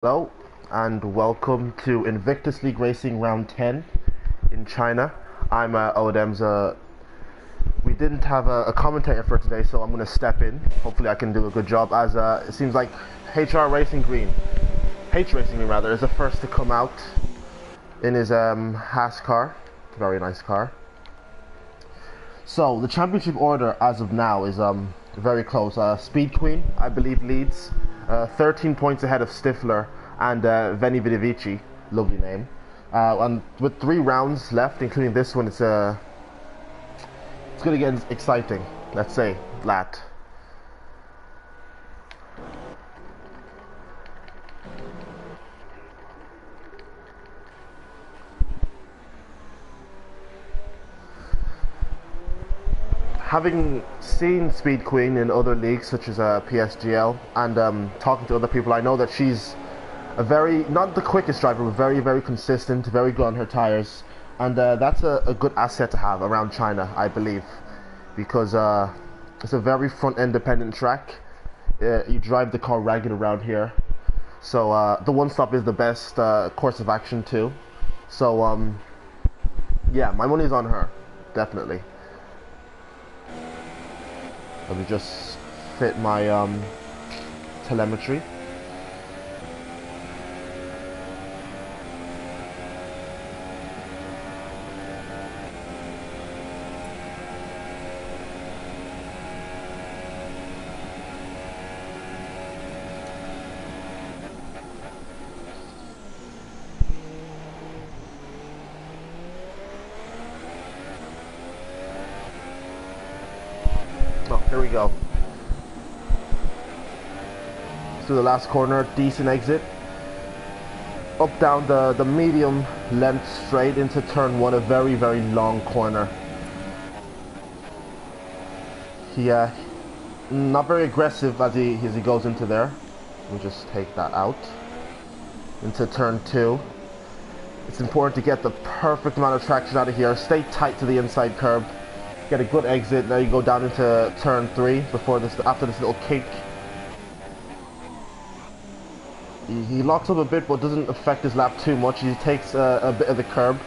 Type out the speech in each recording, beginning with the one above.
Hello and welcome to Invictus League Racing Round 10 in China. I'm Odems. We didn't have a commentator for today, so I'm going to step in. Hopefully I can do a good job, as it seems like H Racing Green rather, is the first to come out in his Haas car. Very nice car. So the championship order as of now is very close. Speed Queen, I believe, leads 13 points ahead of Stifler and Veni Vidi Vici, lovely name. And with 3 rounds left, including this one, it's going to get exciting. Let's say that. Having seen Speed Queen in other leagues such as PSGL and talking to other people, I know that she's a very, not the quickest driver, but very, very consistent, very good on her tires. And that's a good asset to have around China, I believe, because it's a very front-end dependent track. You drive the car ragged around here. So the one-stop is the best course of action too. So yeah, my money's on her, definitely. Let me just fit my telemetry. Oh, here we go. To the last corner, decent exit. Up down the medium length straight into turn 1, a very, very long corner. He not very aggressive as he goes into there. Let me just take that out. Into turn 2. It's important to get the perfect amount of traction out of here. Stay tight to the inside curb. Get a good exit. Now you go down into turn 3 after this little kick. He locks up a bit, but doesn't affect his lap too much. He takes a bit of the curb.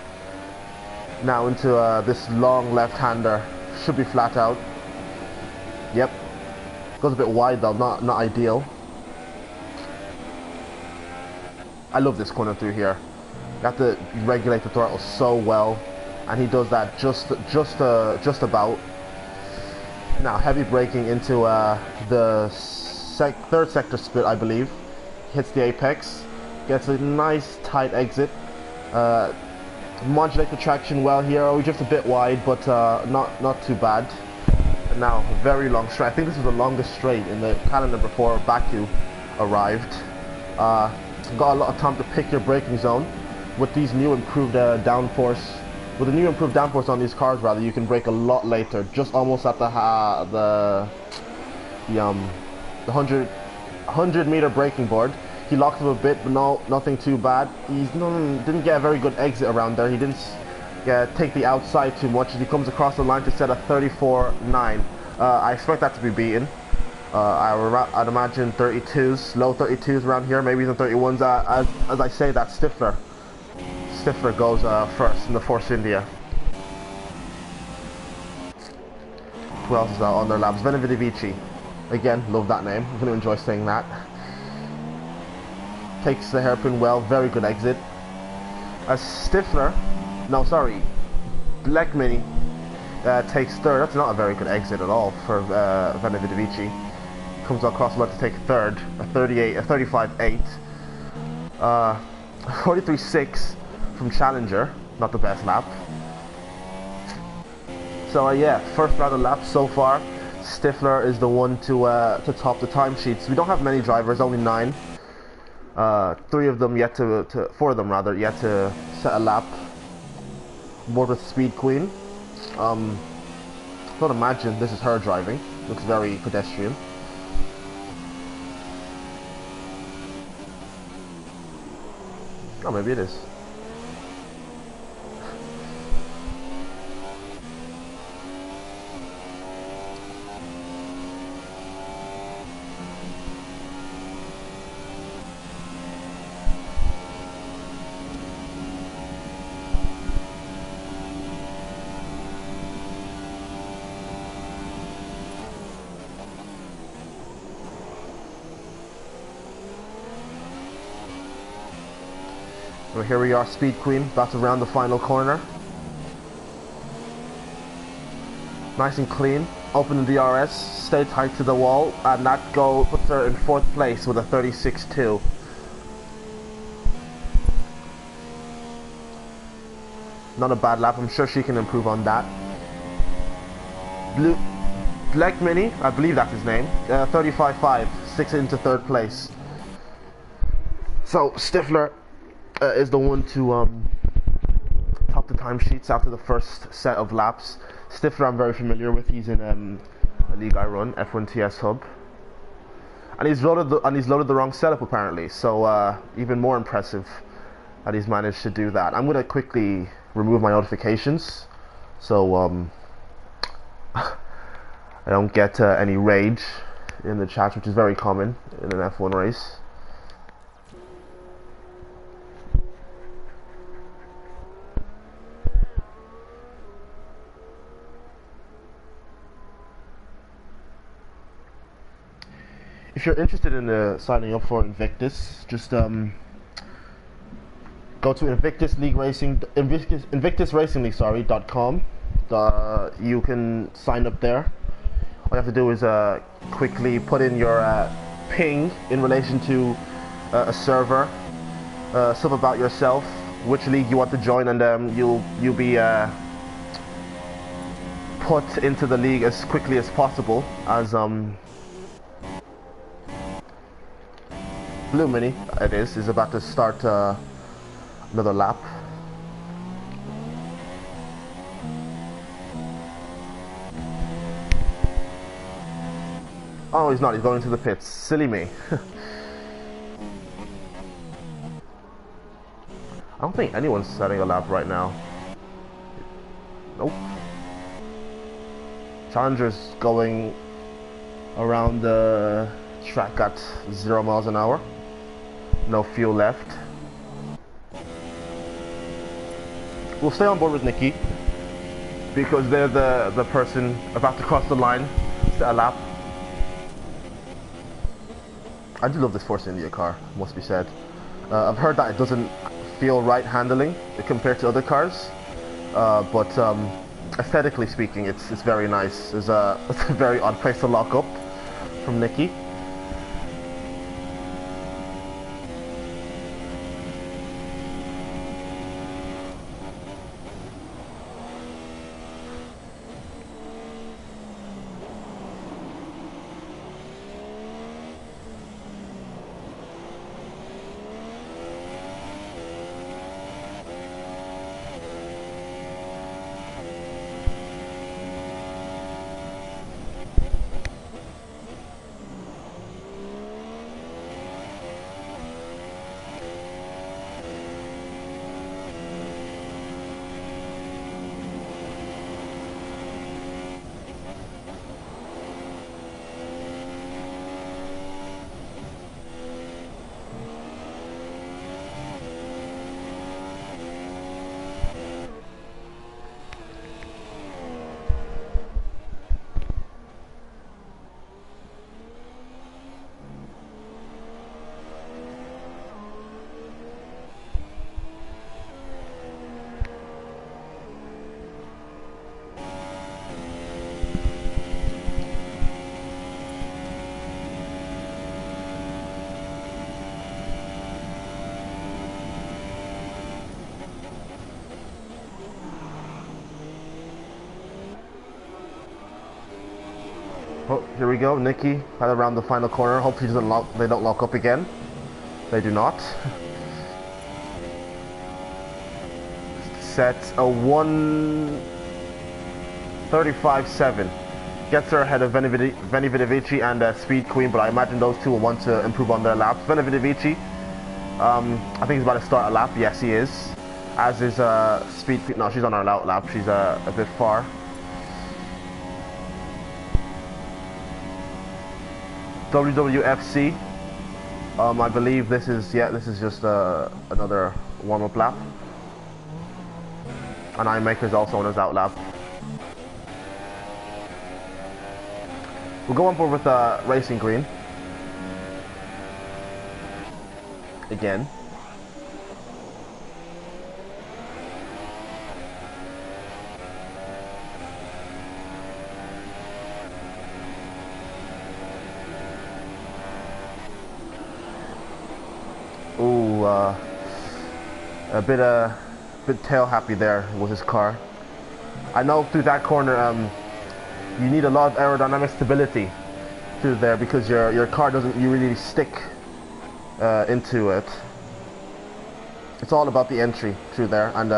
Now into this long left-hander. Should be flat out. Yep. Goes a bit wide though, not ideal. I love this corner through here. You have to regulate the throttle so well, and he does that just about. Now heavy braking into the third sector split, I believe. Hits the apex, gets a nice tight exit. Modulate the traction well here. Oh, just a bit wide, but not too bad. And now very long straight. I think this is the longest straight in the calendar before Baku arrived. Got a lot of time to pick your braking zone with these new improved downforce. With the new improved downforce on these cars, rather, you can brake a lot later, just almost at the 100 meter braking board. He locked up a bit, but nothing too bad. Didn't get a very good exit around there. He didn't take the outside too much as he comes across the line to set a 34.9. I expect that to be beaten. I'd imagine 32s, low 32s around here, maybe even 31s. As I say, that Stifler goes first in the Force India. Who else is out on their laps? Veni Vidi Vici. Again, love that name. I'm going to enjoy saying that. Takes the hairpin well, very good exit. Black Mini takes third. That's not a very good exit at all for Veni Vidi Vici. Comes across the line to take third, a 35.8. 43.6 from Challenger, not the best lap. So yeah, first round of laps so far. Stifler is the one to top the timesheets. We don't have many drivers, only 9. 4 of them yet to set a lap. More with Speed Queen. Don't imagine this is her driving. Looks very pedestrian. Oh, maybe it is. So here we are, Speed Queen, about to round the final corner. Nice and clean. Open the DRS, stay tight to the wall, and that goal puts her in 4th place with a 36.2. Not a bad lap, I'm sure she can improve on that. Black Mini, I believe that's his name, 35.5, 6 into 3rd place. So Stifler is the one to top the timesheets after the first set of laps. Stifler I'm very familiar with. He's in a league I run, F1 TS Hub, and he's loaded the wrong setup apparently. So even more impressive that he's managed to do that. I'm gonna quickly remove my notifications so I don't get any rage in the chat, which is very common in an F1 race. If you're interested in signing up for Invictus, just go to invictusracingleague.com. You can sign up there. All you have to do is quickly put in your ping in relation to a server, stuff about yourself, which league you want to join, and you'll be put into the league as quickly as possible. As Blue Mini, it is about to start another lap. Oh, he's not. He's going to the pits. Silly me. I don't think anyone's setting a lap right now. Nope. Challenger's going around the track at 0 miles an hour. No fuel left. We'll stay on board with Nikki because they're the person about to cross the line, set a lap. I do love this Force India car, must be said. I've heard that it doesn't feel right handling compared to other cars, but aesthetically speaking, it's very nice. It's a very odd place to lock up from Nikki. Oh, here we go. Nikki right around the final corner. Hopefully they don't lock up again. They do not. Sets a 1:35.7. Gets her ahead of Veni Vidi and Speed Queen, but I imagine those two will want to improve on their laps. Veni Vidi, I think he's about to start a lap. Yes, he is. As is Speed Queen. No, she's on her out lap. She's a bit far. WWFC. I believe this is just another warm-up lap. And iMaker's also on his out lap. We'll go on board with Racing Green. Again. to a bit tail happy there with his car. I know through that corner you need a lot of aerodynamic stability through there because your car doesn't really stick into it. It's all about the entry through there, and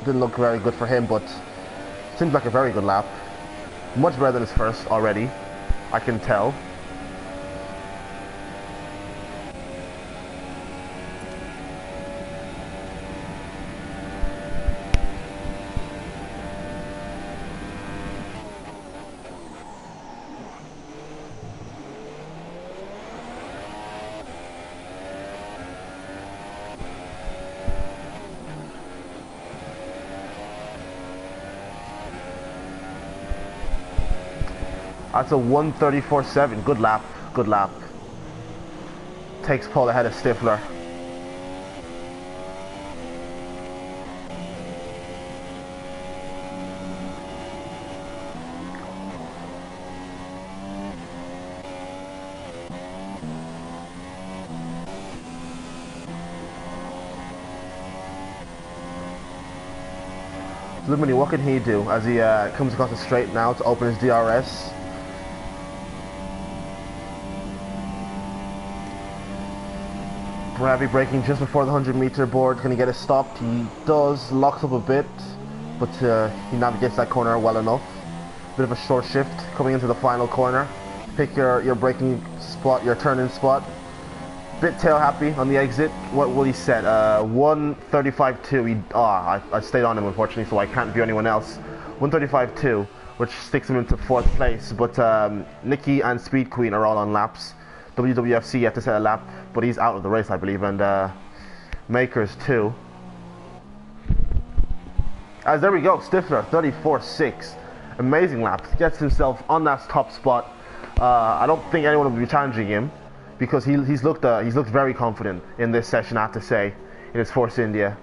didn't look very good for him, but seems like a very good lap. Much better than his first already, I can tell. That's a 1:34.7. Good lap. Good lap. Takes pole ahead of Stifler. Lumini, what can he do as he comes across the straight now to open his DRS? Heavy braking just before the 100-meter board. Can he get it stopped? He does. Locks up a bit, but he navigates that corner well enough. Bit of a short shift coming into the final corner. Pick your braking spot, your turn-in spot. Bit tail happy on the exit. What will he set? 1:35.2. I stayed on him unfortunately, so I can't view anyone else. 1:35.2, which sticks him into 4th place. But Nikki and Speed Queen are all on laps. WWFC yet to set a lap, but he's out of the race, I believe, and Makers too. As there we go, Stifler 34.6, amazing lap, gets himself on that top spot. I don't think anyone will be challenging him because he's looked very confident in this session, I have to say, in his Force India.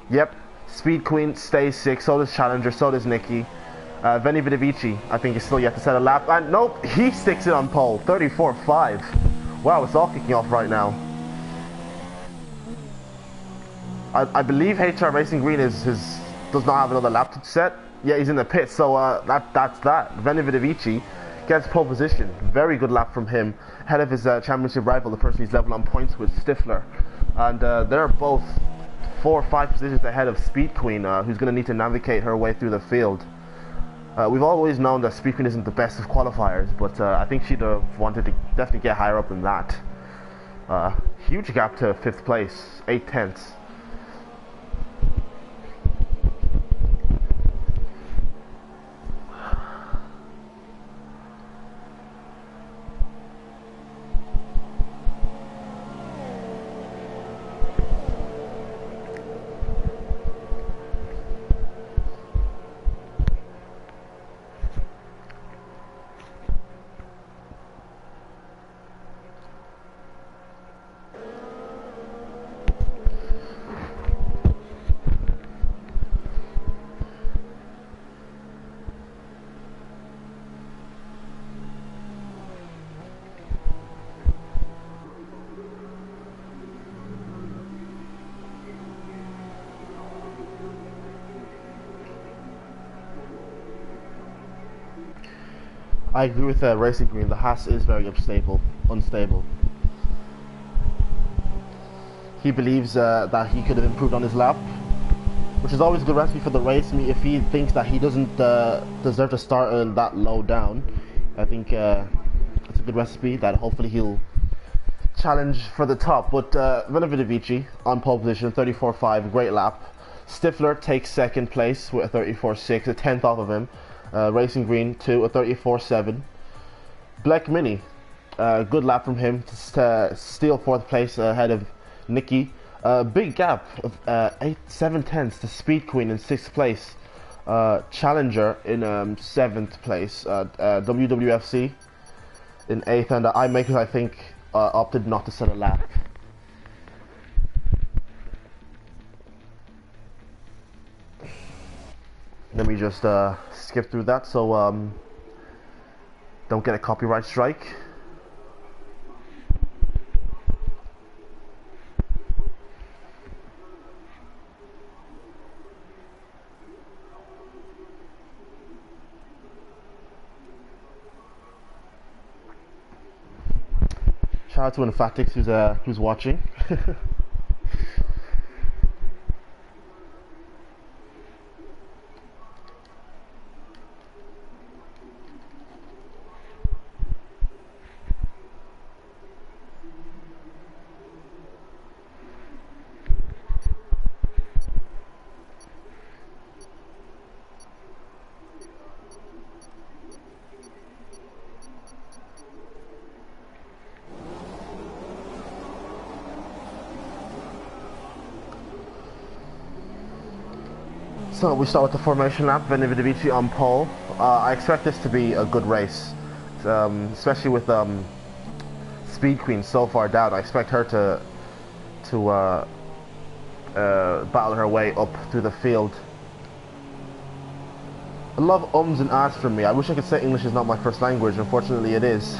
Yep, Speed Queen stays 6th, so does Challenger, so does Nikki. Veni Vidi Vici, I think, is still yet to set a lap. And nope, he sticks it on pole. 34.5. Wow, it's all kicking off right now. I believe HR Racing Green does not have another lap to set. Yeah, he's in the pit, so that's that. Veni Vidi Vici gets pole position. Very good lap from him, ahead of his championship rival, the person he's level on points with, Stifler. And they're both 4 or 5 positions ahead of Speed Queen, who's going to need to navigate her way through the field. We've always known that Speed Queen isn't the best of qualifiers, but I think she'd have wanted to definitely get higher up than that. Huge gap to 5th place, 8 tenths. I agree with Racing Green. The Haas is very unstable. He believes that he could have improved on his lap, which is always a good recipe for the race. If he thinks that he doesn't deserve to start that low down, I think it's a good recipe that hopefully he'll challenge for the top. But Veni Vidi Vici on pole position, 34.5, great lap. Stifler takes 2nd place with a 34.6, a 10th off of him. Racing Green 2, a 34.7. Black Mini, good lap from him to steal 4th place ahead of Nikki. Big gap of 7 tenths to Speed Queen in 6th place. Challenger in 7th place. WWFC in 8th, and iMakers, I think, opted not to set a lap. Let me just skip through that so don't get a copyright strike. Shout out to Invictus who's watching. So we start with the formation lap, Invictus on pole. I expect this to be a good race, especially with Speed Queen so far down. I expect her to battle her way up through the field. A lot of ums and ahs from me. I wish I could say English is not my first language. Unfortunately, it is.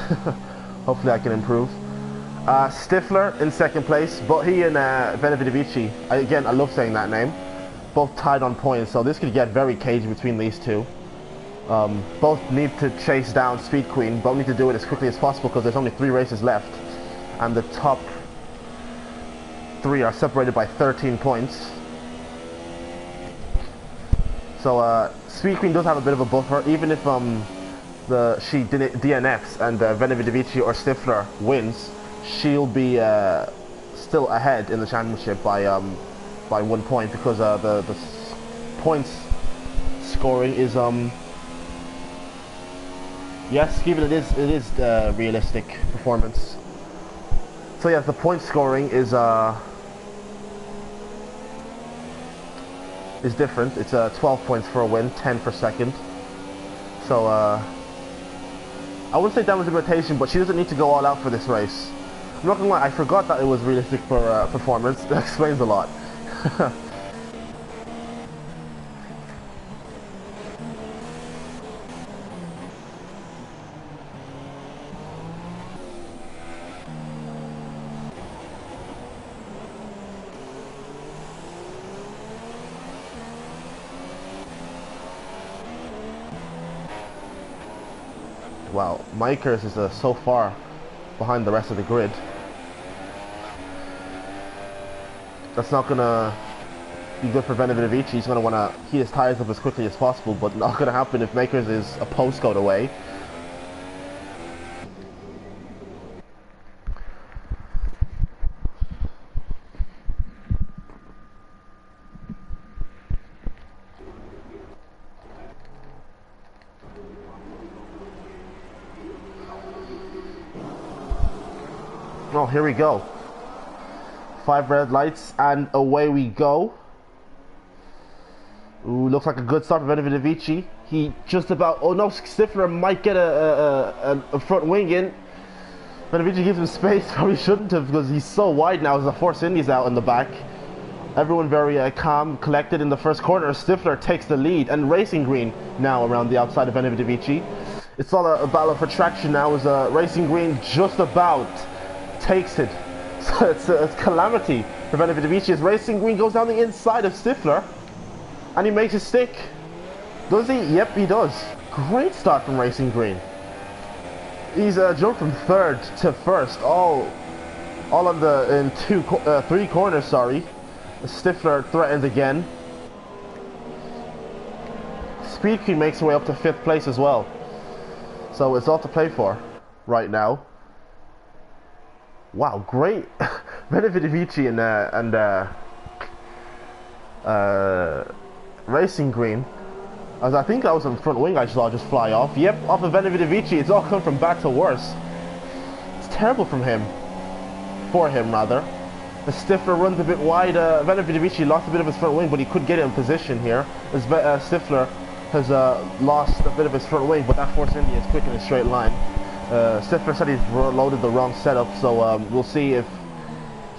Hopefully, I can improve. Stifler in second place, but he and Invictus. Again, I love saying that name. Both tied on points, so this could get very cagey between these two. Both need to chase down Speed Queen. Both need to do it as quickly as possible because there's only 3 races left, and the top 3 are separated by 13 points. So Speed Queen does have a bit of a buffer, even if she DNFs and Invictus or Stifler wins, she'll be still ahead in the championship by 1 point because the points scoring is yes, even it is realistic performance. So yes, the point scoring is different. It's 12 points for a win, 10 for second. So I wouldn't say damage limitation, but she doesn't need to go all out for this race. I'm not gonna lie, I forgot that it was realistic for performance. That explains a lot. Wow, Mikers is so far behind the rest of the grid. That's not gonna be good for Invictus. He's gonna wanna heat his tires up as quickly as possible, but not gonna happen if Makers is a postcode away. Oh, here we go. 5 red lights and away we go. Ooh, looks like a good start for Invictus. He just about, oh no, Stifler might get a front wing in. Invictus gives him space, probably shouldn't have because he's so wide now as the Force Indies out in the back. Everyone very calm, collected in the first corner. Stifler takes the lead and Racing Green now around the outside of Invictus. It's all a battle for traction now as Racing Green just about takes it. So it's calamity for Invictus. Racing Green goes down the inside of Stifler and he makes it stick. Does he? Yep, he does. Great start from Racing Green. He's jumped from 3rd to 1st, all in 3 corners. Sorry, Stifler threatens again. Speed Queen makes her way up to 5th place as well. So it's all to play for right now. Wow, great. Invictus and Racing Green. As I think that was on front wing I saw just fly off. Yep, off of Invictus. It's all come from bad to worse. It's terrible for him, rather. The Stifler runs a bit wide. Invictus lost a bit of his front wing, but he could get it in position here. As Stifler has lost a bit of his front wing, but that Force India is quick in a straight line. Stifler said he's loaded the wrong setup, so we'll see if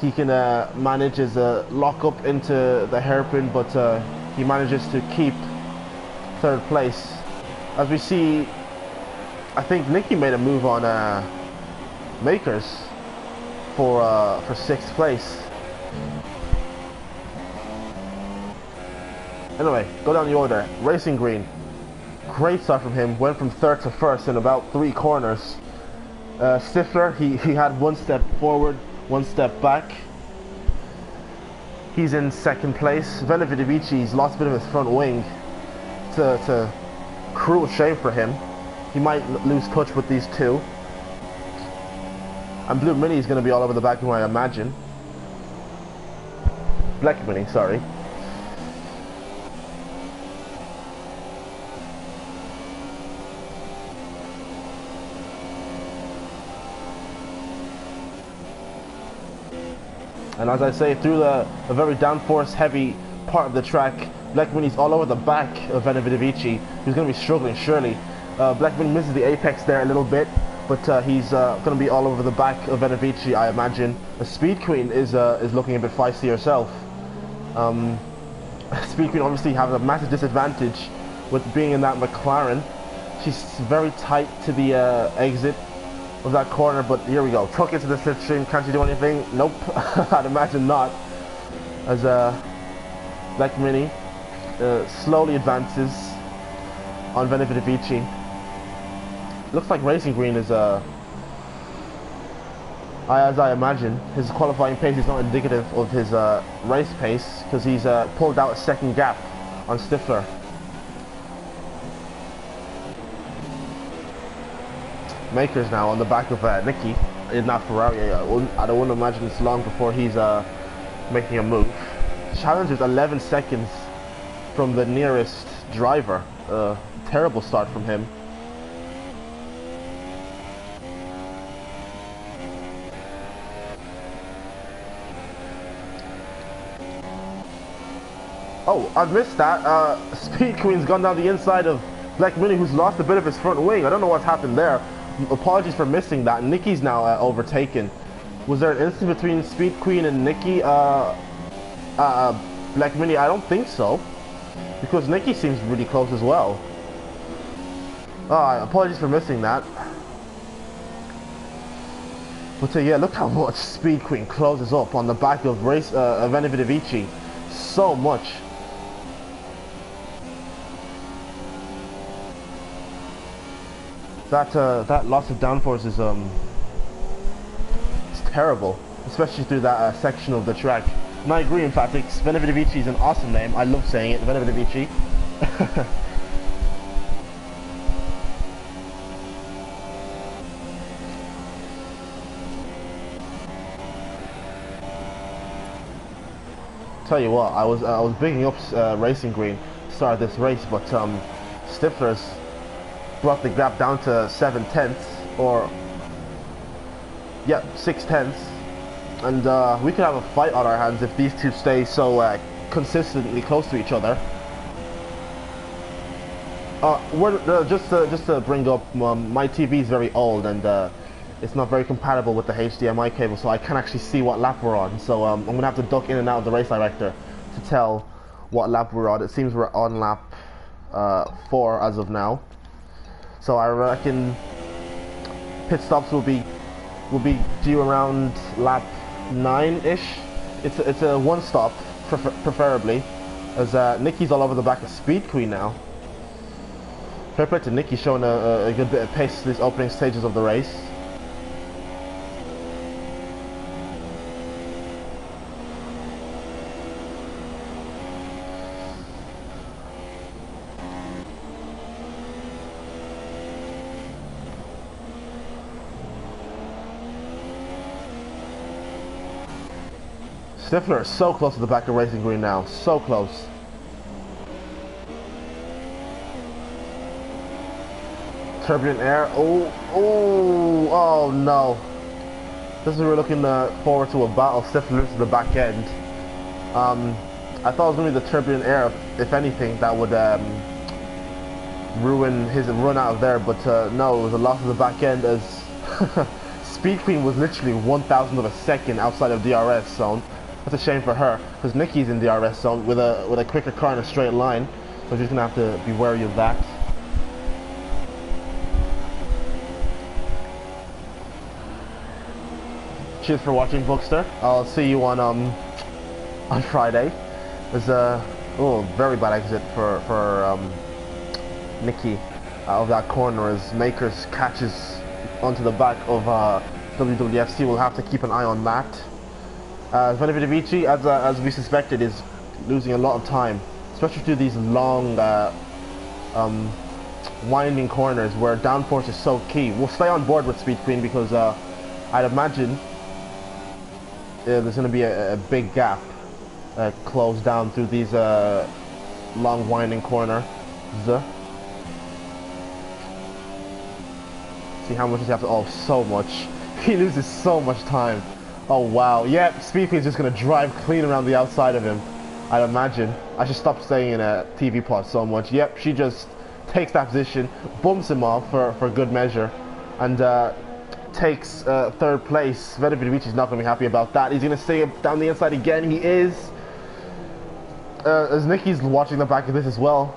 he can manage his lock up into the hairpin, but he manages to keep 3rd place. As we see, I think Nikki made a move on Makers for 6th place. Anyway, go down the order. Racing Green, great start from him. Went from 3rd to 1st in about 3 corners. Stifler, he had one step forward, one step back. He's in second place. Venevitoviči's lost a bit of his front wing. It's a cruel shame for him. He might lose touch with these two. And Blue Mini is going to be all over the back of him, I imagine. Black Mini, sorry. And as I say, through a very downforce heavy part of the track, Black Mini's all over the back of Venevitoviči, who's going to be struggling surely. Black Mini misses the apex there a little bit, but he's going to be all over the back of Venevitoviči, I imagine. The Speed Queen is looking a bit feisty herself. Speed Queen obviously has a massive disadvantage with being in that McLaren. She's very tight to the exit of that corner, but here we go. Tuck into the slipstream. Can't she do anything? Nope. I'd imagine not. As Black Mini slowly advances on Venevitoviči. Looks like Racing Green is as I imagine, his qualifying pace is not indicative of his race pace, because he's pulled out a second gap on Stifler. Makers now on the back of Nicky in that Ferrari. I don't want to imagine it's long before he's making a move. Challenge is 11 seconds from the nearest driver. Terrible start from him. Oh, I've missed that. Speed Queen's gone down the inside of Black Mini, who's lost a bit of his front wing. I don't know what's happened there. Apologies for missing that. Nicky's now overtaken. Was there an incident between Speed Queen and Nicky? Black Mini? I don't think so, because Nicky seems really close as well. Apologies for missing that. But yeah, look how much Speed Queen closes up on the back of Venevitoviči. So much. That loss of downforce is it's terrible, especially through that section of the track. And I agree, in fact, Venevitoviči is an awesome name. I love saying it, Venevitoviči. Tell you what, I was bigging up Racing Green to start this race, but Stifler's brought the gap down to 7/10, or yeah, 6/10, and we could have a fight on our hands if these two stay so consistently close to each other. Just to bring up, my TV is very old and it's not very compatible with the HDMI cable, so I can't actually see what lap we're on. So I'm gonna have to duck in and out of the race director to tell what lap we're on. It seems we're on lap 4 as of now. So I reckon pit stops will be due around lap 9-ish. It's a one stop preferably, as Nicky's all over the back of Speed Queen now. Fair play to Nicky, showing a good bit of pace these opening stages of the race. Stifler is so close to the back of Racing Green now, so close. Turbulent air, oh no. This is we're looking forward to a battle. Stifler to the back end. I thought it was going to be the turbulent air, if anything, that would ruin his run out of there, but no, it was a loss of the back end, as Speed Queen was literally 1,000th of a second outside of DRS zone. That's a shame for her, because Nicky's in DRS zone with a quicker car in a straight line, so she's gonna have to be wary of that. Cheers for watching, Bookster. I'll see you on Friday. There's a very bad exit for Nicky out of that corner, as Makers catches onto the back of WWFC. We'll have to keep an eye on that. Venevitovici, as we suspected, is losing a lot of time, especially through these long winding corners where downforce is so key. We'll stay on board with Speed Queen because I'd imagine there's going to be a big gap closed down through these long winding corners. See how much does he have to... Oh, so much. He loses so much time. Oh, wow. Yep, Speed Queen's just going to drive clean around the outside of him, I'd imagine. I should stop staying in a TV pod so much. Yep, she just takes that position, bumps him off for good measure, and takes third place. Venevitovici not going to be happy about that. He's going to stay down the inside again. He is. As Nicky's watching the back of this as well.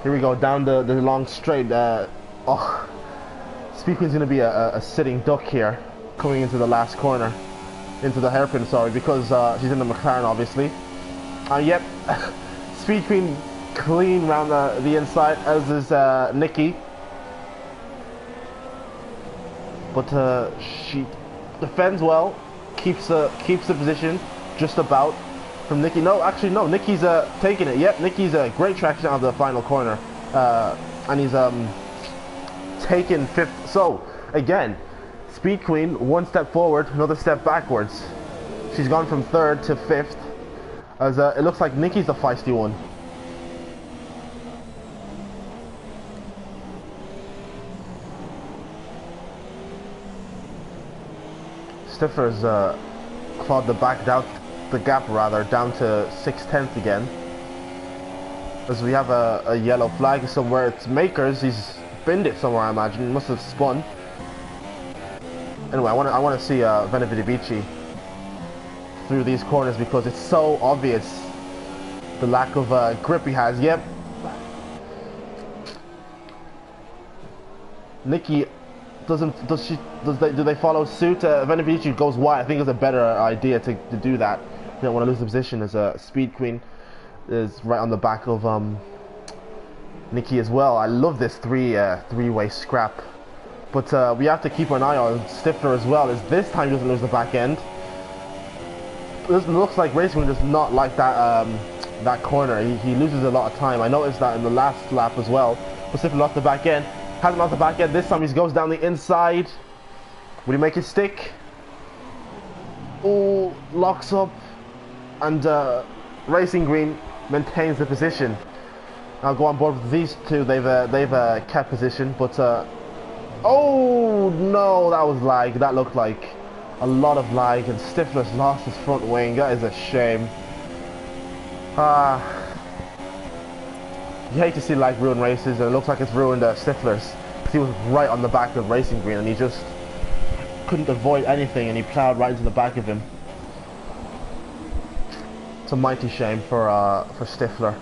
Here we go, down the long straight. Oh, Speed Queen's going to be a sitting duck here, coming into the last corner. Into the hairpin, sorry, because she's in the McLaren, obviously. Yep, Speed Queen clean round the inside, as is Nikki. But she defends well, keeps the position just about from Nikki. No, actually no, Nikki's taking it. Yep, Nikki's a great traction out of the final corner, and he's taken fifth. So again, Speed Queen one step forward, another step backwards. She's gone from third to fifth, as it looks like Nikki's the feisty one. Stifler's clawed the gap down to 6/10 again. As we have a yellow flag somewhere. It's Makers. He's binned it somewhere, I imagine. Must have spun. Anyway, I want to see Venevitovici through these corners because it's so obvious the lack of grip he has. Yep. Nikki do they follow suit? Venevitovici goes wide. I think it's a better idea to do that. You don't want to lose the position as Speed Queen is right on the back of Nikki as well. I love this three-way scrap. But we have to keep an eye on Stifler as well, as this time he doesn't lose the back end. It looks like Racing does not like that that corner. He loses a lot of time. I noticed that in the last lap as well. But Stifler lost the back end. Hasn't lost the back end this time. He goes down the inside. Will he make it stick? Oh, locks up. And Racing Green maintains the position. I'll go on board with these two. They've kept position, but oh no, that was lag. That looked like a lot of lag, and Stifler's lost his front wing. That is a shame. You hate to see lag ruin races, and it looks like it's ruined Stifler's. He was right on the back of Racing Green, and he just couldn't avoid anything, and he plowed right into the back of him. It's a mighty shame for Stifler.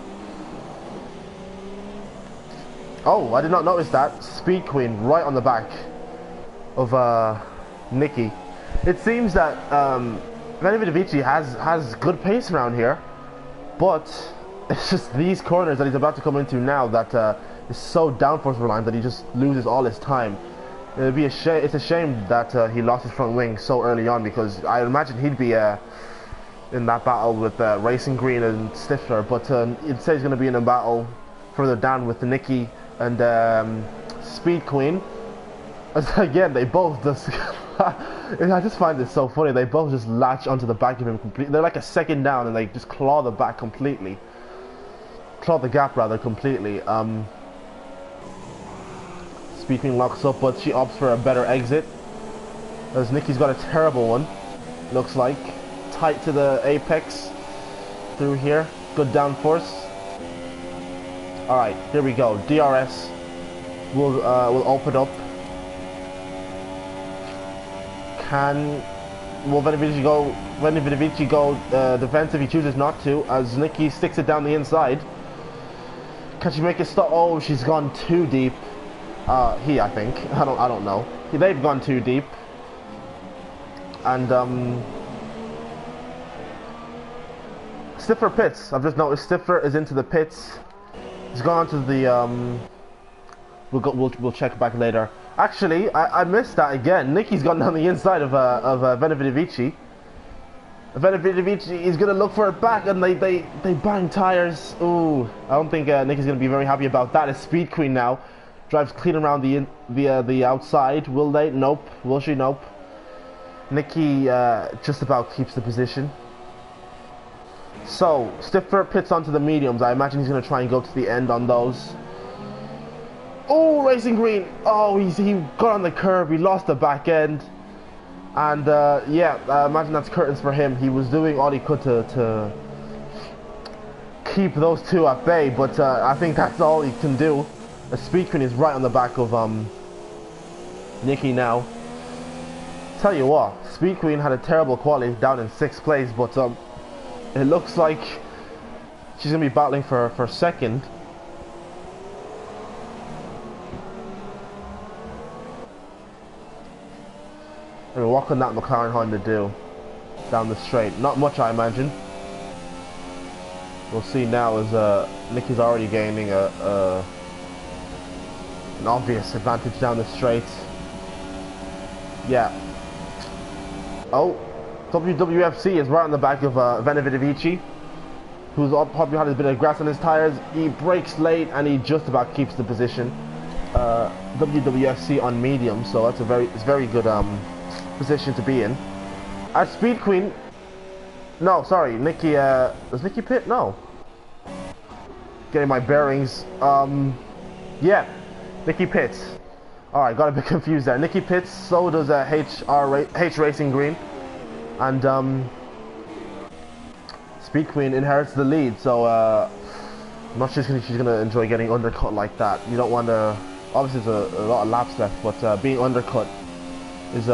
Oh, I did not notice that. Speed Queen right on the back of Nikki. It seems that Venevitovici has good pace around here, but it's just these corners that he's about to come into now that is so downforce reliant that he just loses all his time. It'd be a shame. It's a shame that he lost his front wing so early on, because I imagine he'd be in that battle with Racing Green and Stifler. But instead he's going to be in a battle further down with Nikki and Speed Queen. As again, they both just I just find this so funny. They both just latch onto the back of him completely. They're like a second down, and they just claw the back completely. Claw the gap rather completely. Speed Queen locks up, but she opts for a better exit, as Nikki's got a terrible one. Looks like tight to the apex through here. Good downforce. All right, here we go. DRS will open up. Will Venevitovici go defensive? He chooses not to, as Nikki sticks it down the inside. Can she make it stop? Oh, she's gone too deep. I think. I don't know. They've gone too deep. And Stifler pits. I've just noticed Stifler is into the pits. He's gone to the We'll check back later. Actually, I missed that again. Nicky's gone down the inside of Venevitovici. Venevitovici is gonna look for it back, and they bang tires. Ooh, I don't think Nicky's gonna be very happy about that. It's Speed Queen now. Drives clean around the outside. Will they? Nope. Will she? Nope. Nicky just about keeps the position. So Stifler pits onto the mediums. I imagine he's gonna try and go to the end on those. Oh, Racing Green! Oh, he got on the curb. He lost the back end, and yeah, I imagine that's curtains for him. He was doing all he could to keep those two at bay, but I think that's all he can do. The Speed Queen is right on the back of Nicky now. Tell you what, Speed Queen had a terrible quality, down in 6th place, but it looks like she's gonna be battling for second. I mean, what can that McLaren Honda do down the straight? Not much, I imagine. We'll see now as Nicky's already gaining an obvious advantage down the straight. Yeah. Oh, WWFC is right on the back of Venevitovici, who's probably had a bit of grass on his tires. He brakes late and he just about keeps the position. WWFC on medium, so that's it's very good position to be in. At Speed Queen, no, sorry, Nicky. Does Nicky pit? No. Getting my bearings. Yeah, Nicky pits. Alright, got a bit confused there. Nicky pits, so does H Racing Green. And Speed Queen inherits the lead, so I'm not sure she's gonna enjoy getting undercut like that. You don't want to. Obviously, there's a lot of laps left, but being undercut is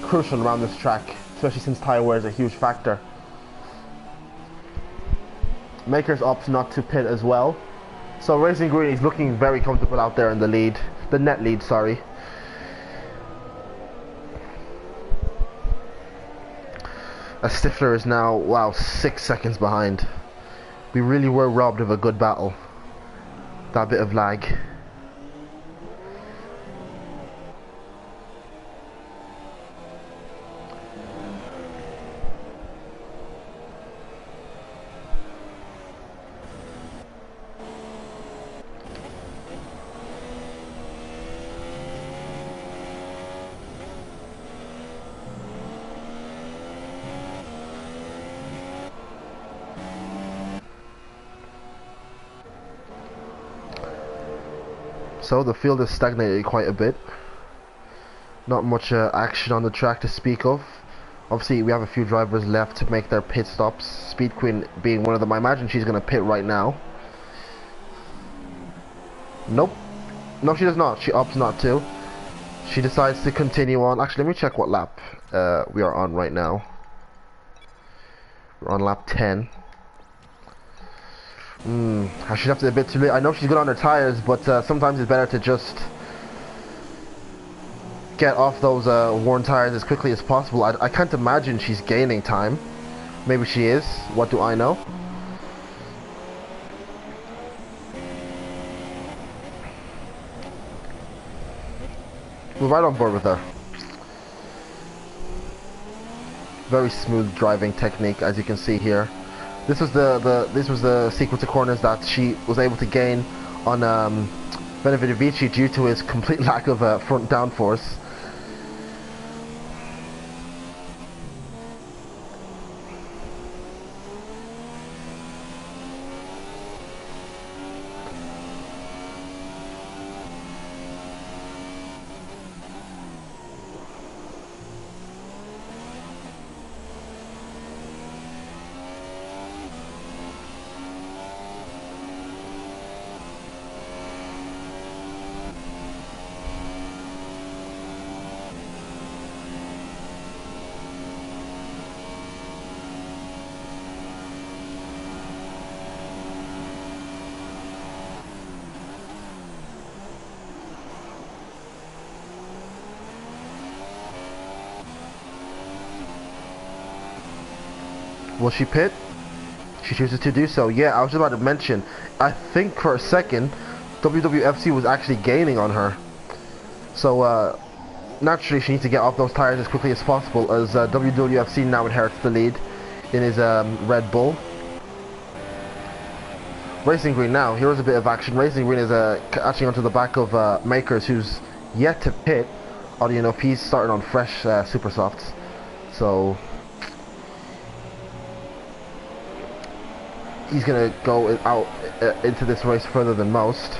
crucial around this track, especially since tire wear is a huge factor. Makers opts not to pit as well, so Racing Green is looking very comfortable out there in the lead. The net lead, sorry. As Stifler is now, wow, 6 seconds behind. We really were robbed of a good battle. That bit of lag. So the field has stagnated quite a bit. Not much action on the track to speak of. Obviously we have a few drivers left to make their pit stops. Speed Queen being one of them. I imagine she's going to pit right now. Nope. No, she does not. She opts not to. She decides to continue on. Actually, let me check what lap we are on right now. We're on lap 10. I should have to a bit too late. I know she's good on her tires, but sometimes it's better to just get off those worn tires as quickly as possible. I can't imagine she's gaining time. Maybe she is. What do I know? We're right on board with her. Very smooth driving technique, as you can see here. This was the sequence of corners that she was able to gain on Venevitovici due to his complete lack of front downforce. Will she pit? She chooses to do so. Yeah, I was about to mention, I think for a second WWFC was actually gaining on her. So naturally she needs to get off those tires as quickly as possible, as WWFC now inherits the lead in his Red Bull. Racing Green now, here's a bit of action. Racing Green is catching onto the back of Makers, who's yet to pit. Oddly enough, he's starting on fresh super softs. So he's gonna go out into this race further than most.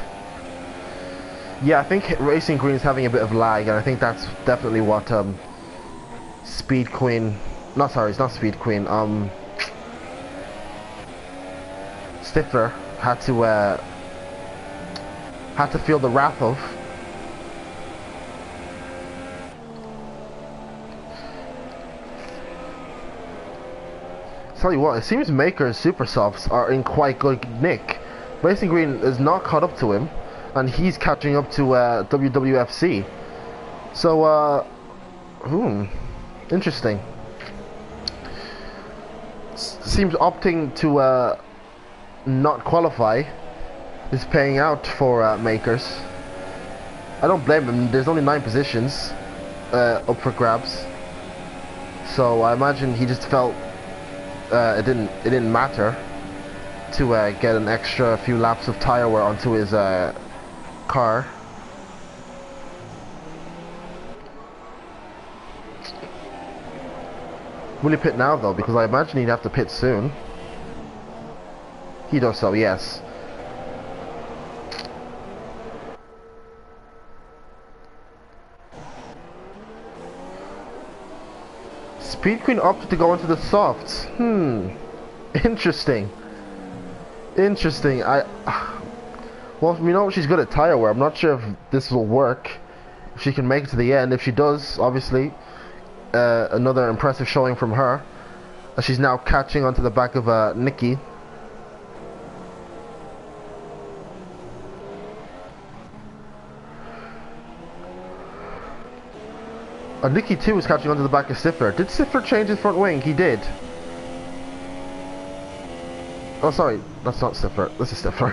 Yeah, I think Racing Green is having a bit of lag, and I think that's definitely what Speed Queen, not sorry, it's not Speed Queen, Stifler had to feel the wrath of. Tell you what, it seems Maker's super softs are in quite good nick. Racing Green is not caught up to him, and he's catching up to WWFC. So, interesting. Seems opting to not qualify is paying out for Makers. I don't blame him. There's only 9 positions up for grabs, so I imagine he just felt it didn't matter to get an extra few laps of tire wear onto his car. Will he pit now though? Because I imagine he'd have to pit soon. He does so, yes. Speed Queen opted to go into the softs. Interesting. Interesting. Well, we know she's good at tire wear. I'm not sure if this will work. If she can make it to the end. If she does, obviously, another impressive showing from her. She's now catching onto the back of Nikki. Nikki too is catching onto the back of Stifler. Did Stifler change his front wing? He did. Oh, sorry, that's not Stifler. This is Stifler.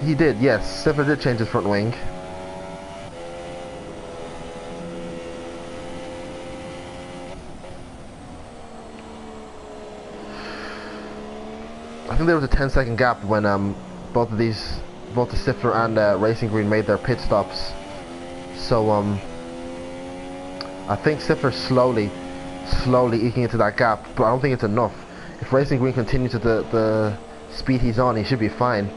He did, yes. Stifler did change his front wing. I think there was a 10-second gap when both the Stifler and Racing Green made their pit stops. So I think Stifler's slowly eking into that gap, but I don't think it's enough. If Racing Green continues at the speed he's on, he should be fine.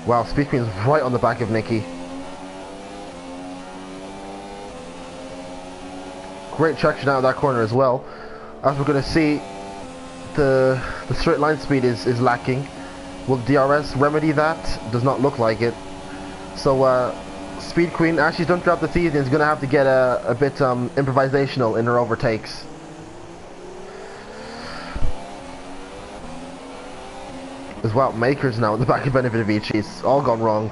Wow, Speed Queen's right on the back of Nikki. Great traction out of that corner as well. As we're going to see, the straight line speed is lacking. Will DRS remedy that? Does not look like it. So Speed Queen, as she's done throughout the season, is going to have to get a bit improvisational in her overtakes. As well, Makers now at the back of Invictus. It's all gone wrong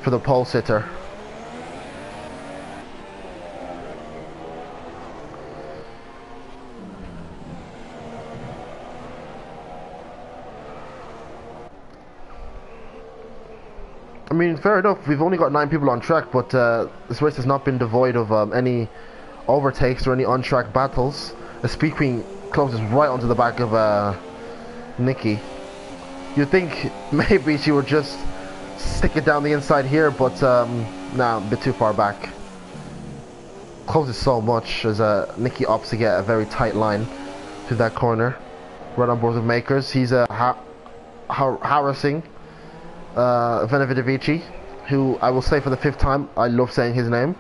for the pole sitter. I mean, fair enough, we've only got 9 people on track, but this race has not been devoid of any overtakes or any on-track battles. The Speed Queen closes right onto the back of Nikki. You'd think maybe she would just stick it down the inside here, but nah, a bit too far back. Closes so much as Nikki opts to get a very tight line through that corner. Right on board with Makers. He's harassing Invictus, who I will say for the 5th time, I love saying his name.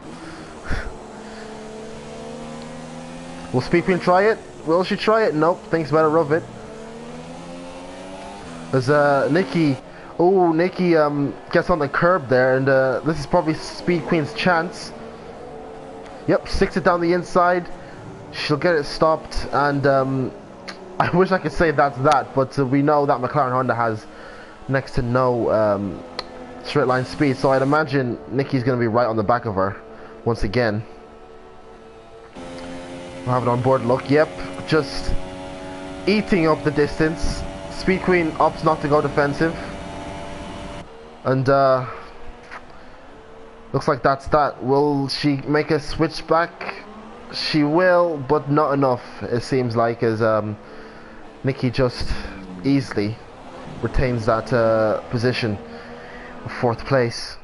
Will Speed Queen try it? Will she try it? Nope, thinks better of it. As Nikki gets on the curb there, and this is probably Speed Queen's chance. Yep, sticks it down the inside. She'll get it stopped, and I wish I could say that's that, but we know that McLaren Honda has next to no straight line speed, so I'd imagine Nikki's going to be right on the back of her once again. We'll have it on board. Look, yep, just eating up the distance. Speed Queen opts not to go defensive. And looks like that's that. Will she make a switch back? She will, but not enough, it seems like, as Nikki just easily retains that position of 4th place.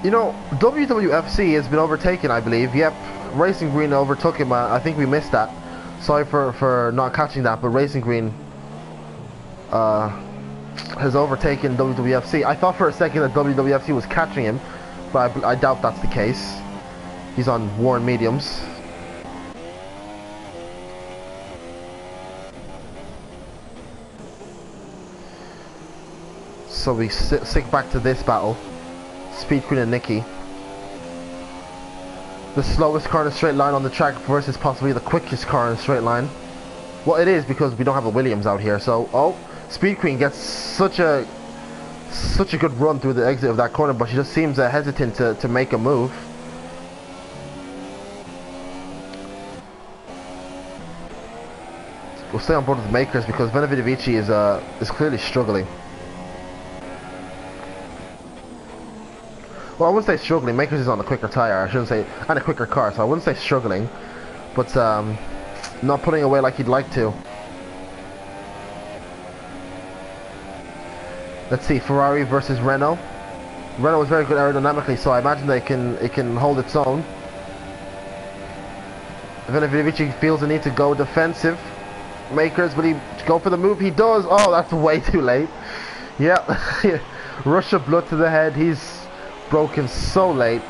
You know, WWFC has been overtaken, I believe. Yep, Racing Green overtook him. I think we missed that. Sorry for not catching that, but Racing Green has overtaken WWFC. I thought for a second that WWFC was catching him, but I doubt that's the case. He's on worn mediums. So we stick back to this battle. Speed Queen and Nikki. The slowest car in a straight line on the track versus possibly the quickest car in a straight line. Well, it is because we don't have a Williams out here. So, oh, Speed Queen gets such a good run through the exit of that corner, but she just seems hesitant to make a move. We'll stay on board with the makers because Benevidovici is clearly struggling. Well, I wouldn't say struggling. Makers is on a quicker tire. I shouldn't say, and a quicker car, so I wouldn't say struggling, but not putting away like he'd like to. Let's see, Ferrari versus Renault. Renault is very good aerodynamically, so I imagine it can hold its own. Benevidovici feels the need to go defensive. Makers, will he go for the move? He does. Oh, that's way too late. Yeah, rush of blood to the head. He's broken so late.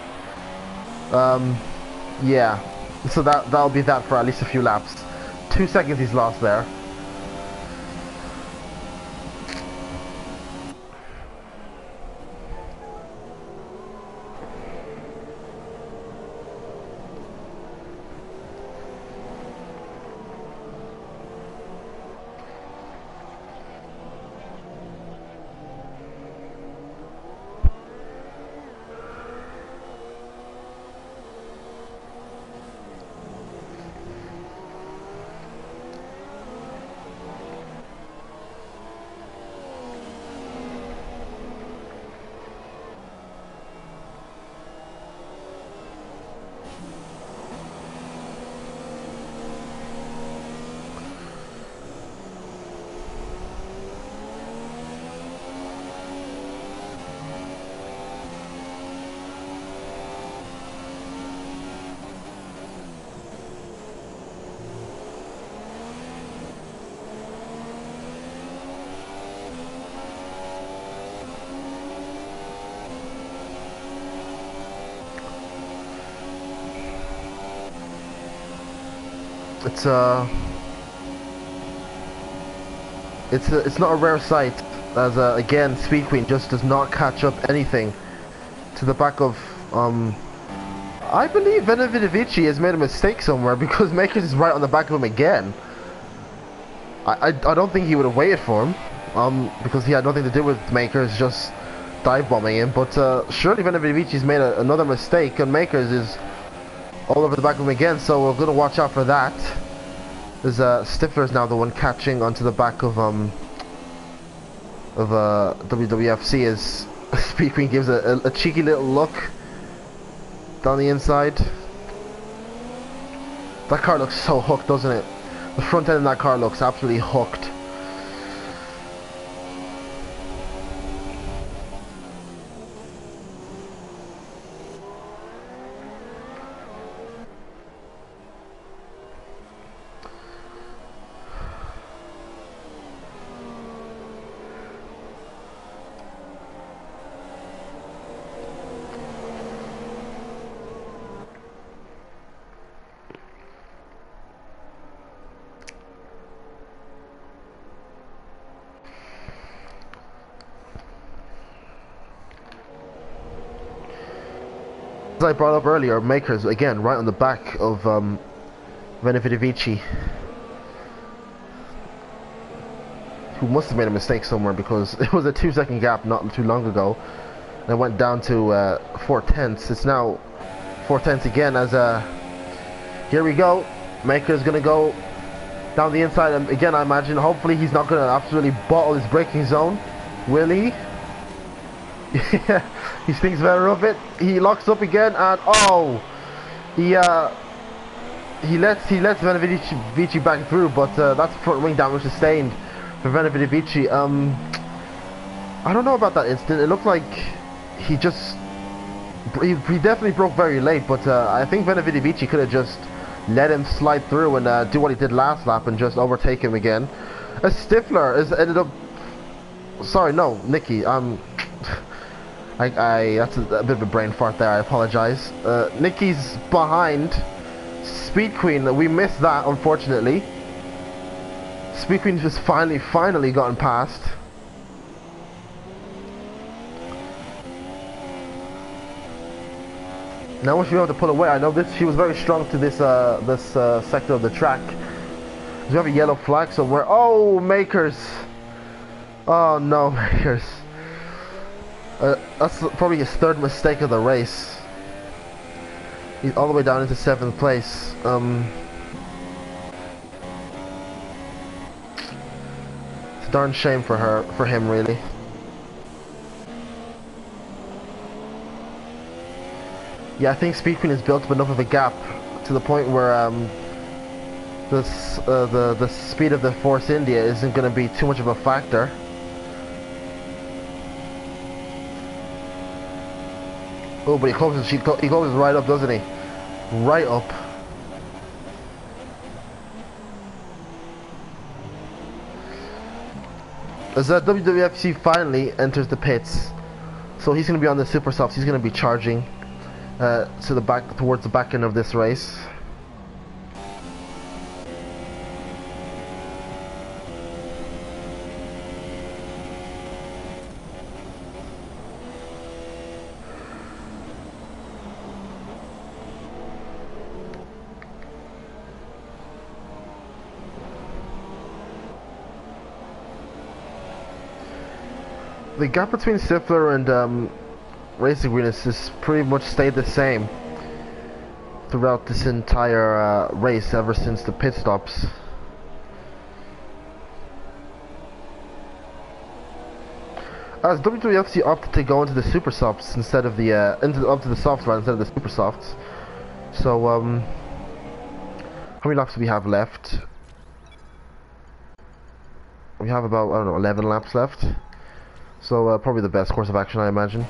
Yeah, so that'll be that for at least a few laps. 2 seconds he's lost there. It's not a rare sight, as again Speed Queen just does not catch up anything to the back of I believe Benevidovici has made a mistake somewhere, because Makers is right on the back of him again. I don't think he would have waited for him, because he had nothing to do with Makers just dive bombing him, but surely Benevidovici's made another mistake, and Makers is all over the back of him again, so we're going to watch out for that. There's Stifler's now the one catching onto the back of WWFC as Speed Queen gives a cheeky little look down the inside. That car looks so hooked, doesn't it? The front end of that car looks absolutely hooked. As I brought up earlier, Makers again right on the back of Benevidovici, who must have made a mistake somewhere, because it was a 2-second gap not too long ago and it went down to 4/10. It's now 4/10 again as here we go. Maker's gonna go down the inside, and again I imagine hopefully he's not gonna absolutely bottle his braking zone. Will he? Yeah, he thinks better of it. He locks up again, and oh, he lets Benevici back through, but that's front wing damage sustained for Benevici. I don't know about that incident. It looked like he definitely broke very late, but I think Benevici could have just let him slide through and do what he did last lap and just overtake him again. A Stifler has ended up. Sorry, no, Nicky. That's a bit of a brain fart there. I apologize. Nicky's behind Speed Queen. We missed that, unfortunately. Speed Queen's just finally gotten past. Now we should be able to pull away. I know she was very strong to this sector of the track. We have a yellow flag somewhere. Oh, Makers! Oh no, Makers! That's probably his third mistake of the race. He's all the way down into 7th place. It's a darn shame for him, really. Yeah, I think Speed Queen has built up enough of a gap to the point where the speed of the Force India isn't going to be too much of a factor. Oh, but he closes right up, doesn't he? Right up. As WWFC finally enters the pits, so he's going to be on the super softs. He's going to be charging to the back, towards the back end of this race. The gap between Stifler and Racing Green has pretty much stayed the same throughout this entire race ever since the pit stops. As WWFC opted to go into the super softs instead of the onto the softs rather instead of the super softs. So how many laps do we have left? We have about, I don't know, 11 laps left. So probably the best course of action, I imagine.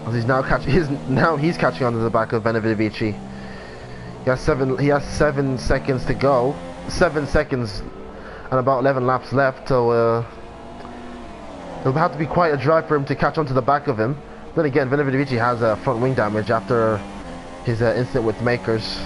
As he's now catching, he's catching onto the back of Benevici. He has 7 seconds to go. 7 seconds and about 11 laps left. So it'll have to be quite a drive for him to catch onto the back of him. Then again, Benevici has front wing damage after his incident with Makers.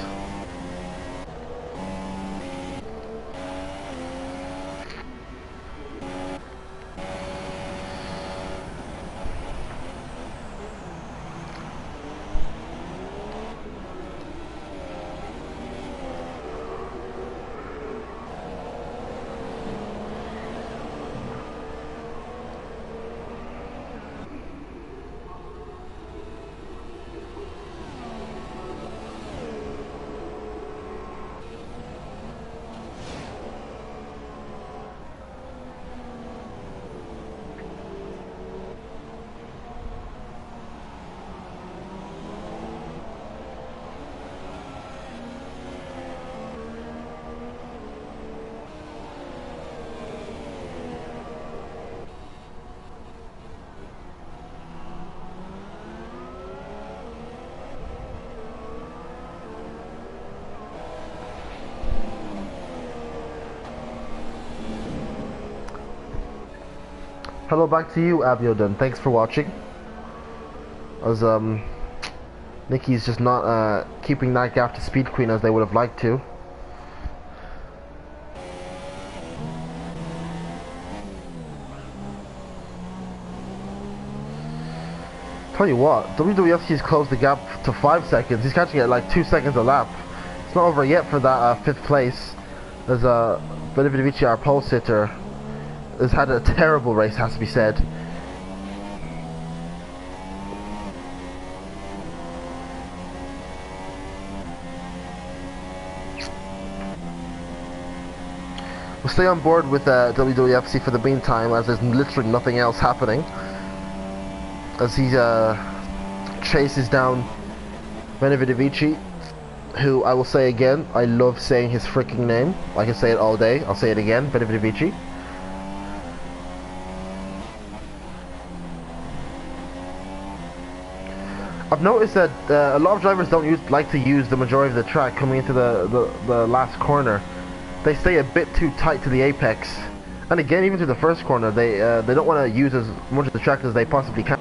Hello back to you, Abiodun. Thanks for watching. As Nicky's just not keeping that gap to Speed Queen as they would have liked to. Tell you what, WWFC's closed the gap to 5 seconds. He's catching it at like 2 seconds a lap. It's not over yet for that 5th place. As Benevici, our pole sitter, has had a terrible race, has to be said. We'll stay on board with WWFC for the meantime, as there's literally nothing else happening. As he chases down Benevidivici, who I will say again, I love saying his freaking name. I can say it all day. I'll say it again, Benevidivici. I've noticed that a lot of drivers don't like to use the majority of the track coming into the last corner. They stay a bit too tight to the apex, and again, even to the first corner, they don't want to use as much of the track as they possibly can.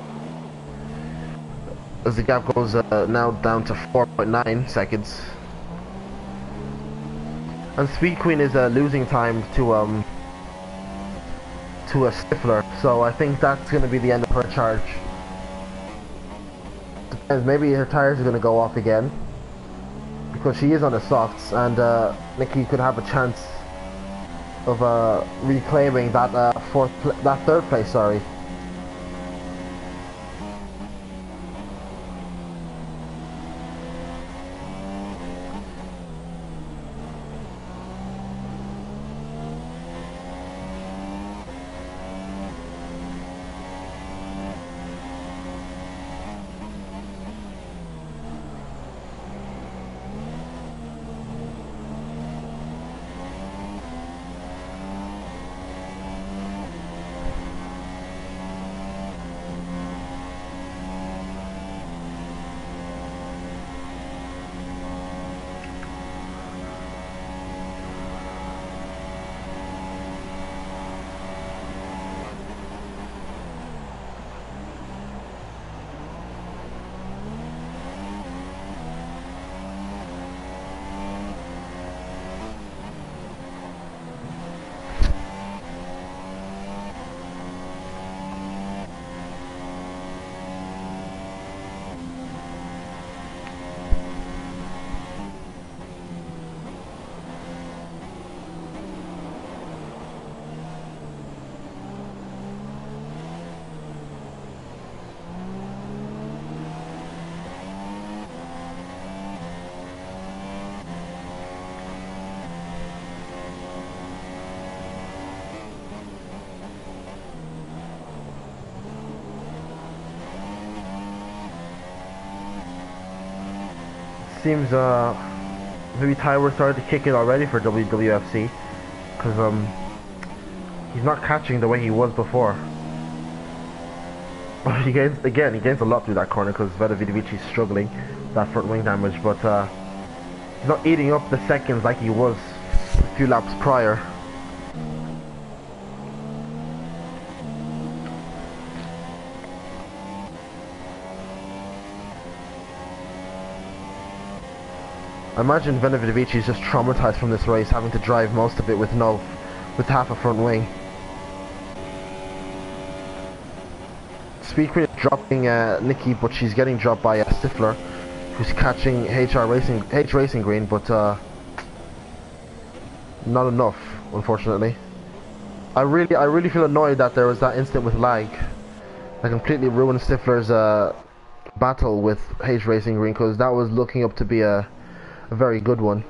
As the gap goes now down to 4.9 seconds, and Speed Queen is losing time to a Stifler, so I think that's going to be the end of her charge. Depends, maybe her tires are going to go off again, because she is on the softs, and Nikki could have a chance of reclaiming that third place. Sorry. Seems maybe Tyler started to kick it already for WWFC, because he's not catching the way he was before. He gains a lot through that corner because Benevidivici is struggling that front wing damage, but he's not eating up the seconds like he was a few laps prior. I imagine Benevidivici is just traumatized from this race, having to drive most of it with half a front wing. Speed Queen is dropping Nikki, but she's getting dropped by Stifler, who's catching H Racing Green, but not enough, unfortunately. I really feel annoyed that there was that incident with lag that completely ruined Stifler's battle with H Racing Green, because that was looking up to be a very good one.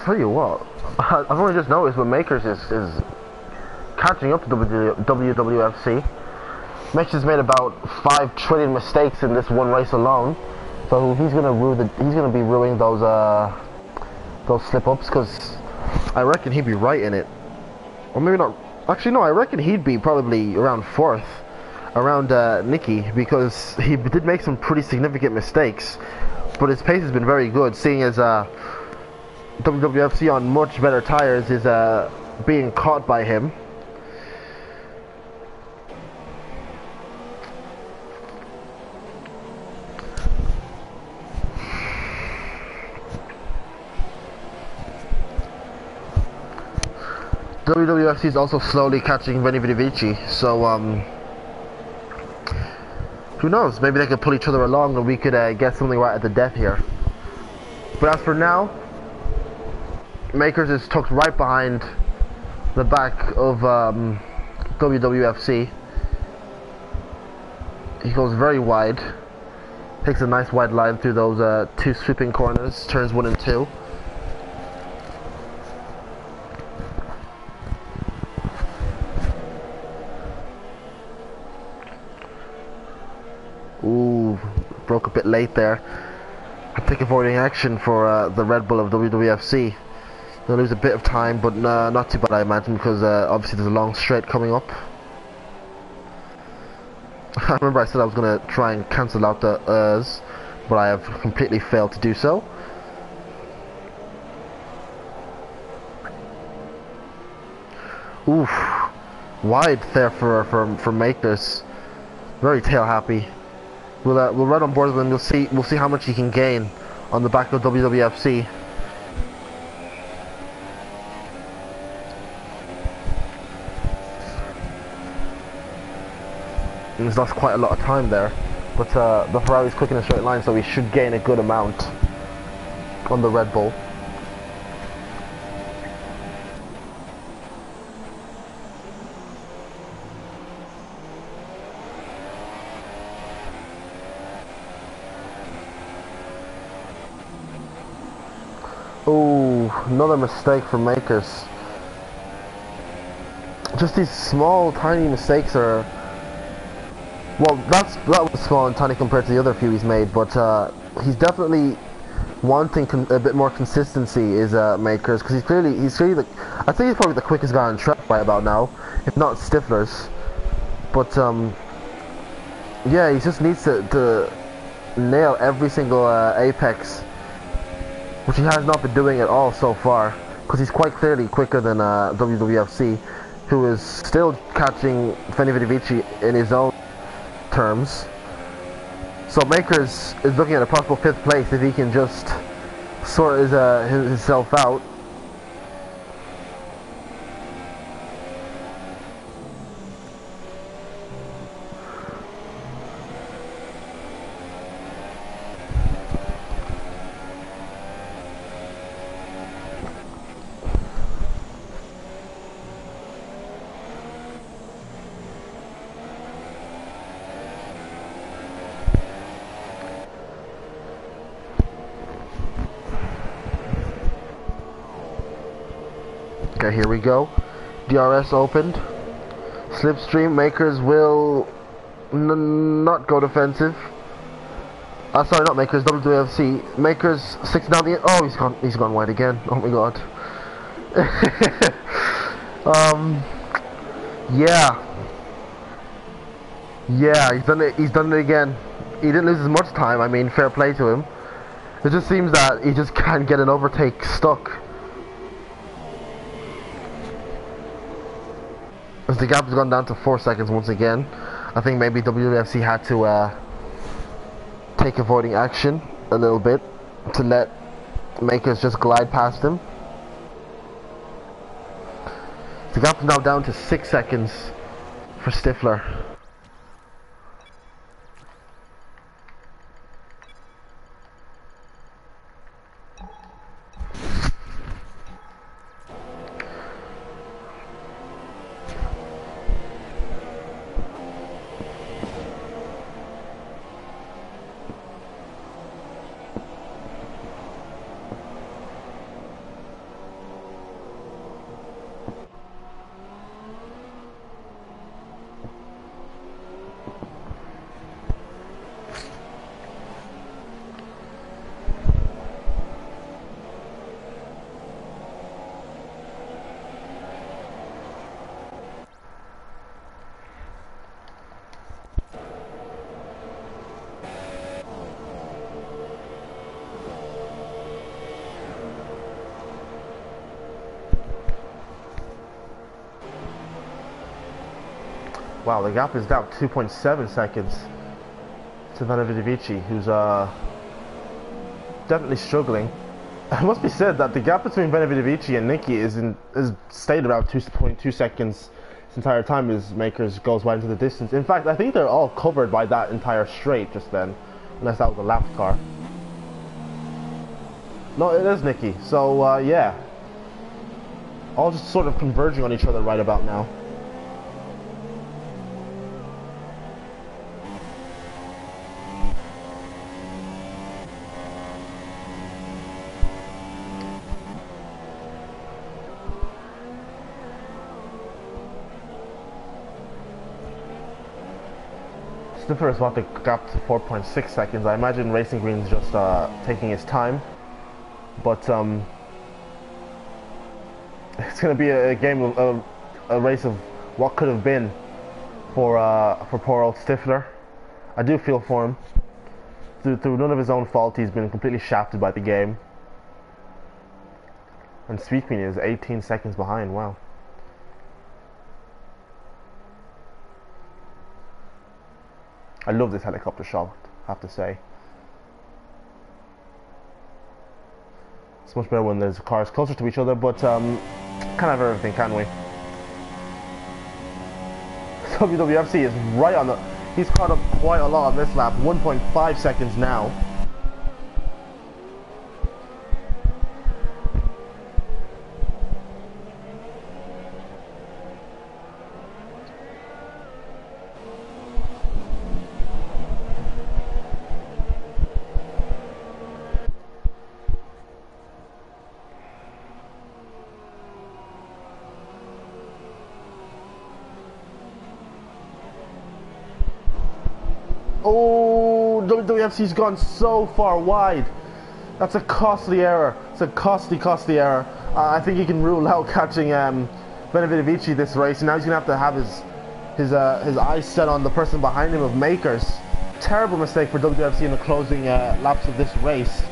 Tell you what, I've only just noticed what Makers is catching up to WWFC. Makers has made about 5 trillion mistakes in this one race alone, so he's gonna be ruining those slip ups, because I reckon he'd be right in it, or maybe not. Actually, no, I reckon he'd be probably around 4th, around Nikki, because he did make some pretty significant mistakes, but his pace has been very good, seeing as WWFC on much better tires is being caught by him. WWFC is also slowly catching Invictus, so who knows? Maybe they could pull each other along and we could get something right at the death here. But as for now, Makers is tucked right behind the back of WWFC. He goes very wide, takes a nice wide line through those two sweeping corners, turns 1 and 2. Ooh, broke a bit late there. I think avoiding action for the Red Bull of WWFC. They'll lose a bit of time, but not too bad, I imagine, because obviously there's a long straight coming up. I remember I said I was going to try and cancel out the but I have completely failed to do so. Oof, wide there for Makers. Very tail happy. We'll ride on board with him. We'll see how much he can gain on the back of WWFC. And he's lost quite a lot of time there, but the Ferrari's quick in a straight line, so he should gain a good amount on the Red Bull. Oh, another mistake from Makers. Just these small, tiny mistakes are... Well, that was small and tiny compared to the other few he's made, but he's definitely wanting a bit more consistency, is Makers, because he's clearly the... I think he's probably the quickest guy on track by about now, if not Stifler's. But, yeah, he just needs to nail every single apex, which he has not been doing at all so far, because he's quite clearly quicker than WWFC, who is still catching Invictus in his own terms. So Makers is looking at a possible 5th place if he can just sort himself out. Okay, here we go. DRS opened. Slipstream. Makers will not go defensive. Sorry, not Makers. WWFC. Makers 6 down the. Oh, he's gone wide again. Oh my god. Yeah, he's done it again. He didn't lose as much time. I mean, fair play to him. It just seems that he just can't get an overtake stuck. As the gap has gone down to 4 seconds once again, I think maybe WWFC had to take avoiding action a little bit to let Makers just glide past him. The gap is now down to 6 seconds for Stifler. Wow, the gap is down 2.7 seconds to Benevici, who's definitely struggling. It must be said that the gap between Benevici and Nicky is stayed around 2.2 seconds this entire time as Makers goes wide into the distance. In fact, I think they're all covered by that entire straight just then, unless that was a lapped car. No, it is Nicky. So yeah, all just sort of converging on each other right about now. Stifler has brought the gap to 4.6 seconds. I imagine Racing Green's just taking his time, but it's going to be a game of a race of what could have been for poor old Stifler. I do feel for him. Through none of his own fault, he's been completely shafted by the game. And Speed Queen is 18 seconds behind. Wow. I love this helicopter shot, I have to say. It's much better when there's cars closer to each other, but can't have everything, can we? WWFC is right on the... He's caught up quite a lot on this lap, 1.5 seconds now. Oh, WWFC's gone so far wide. That's a costly error. It's a costly error. I think he can rule out catching Benevici this race. And now he's gonna have his eyes set on the person behind him of Makers. Terrible mistake for WWFC in the closing laps of this race.